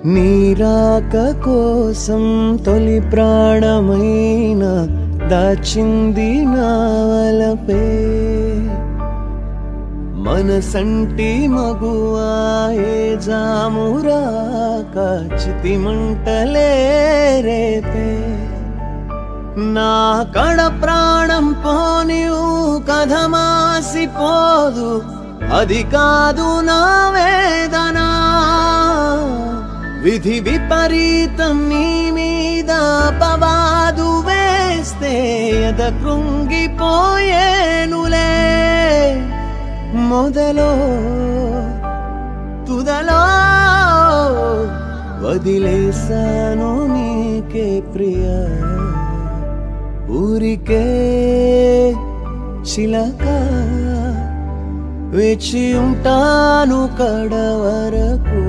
నీరాక కోసం తొలి ప్రాణమైన దాచింది నావలపే మనసంటి మగువాయే జామురాక చితి మంటలే రేపే నా కడ ప్రాణం పోనివు కథ మాసిపోదు అది కాదు నా వేదన విధి విపరీతం నీ మీద పవాదు వేస్తే ఎద కృంగిపోయేనులే మొదలో తుదలో వదిలేసాను నీకే ప్రియా ఊరికే చిలక వేచి ఉంటాను కడ వరకు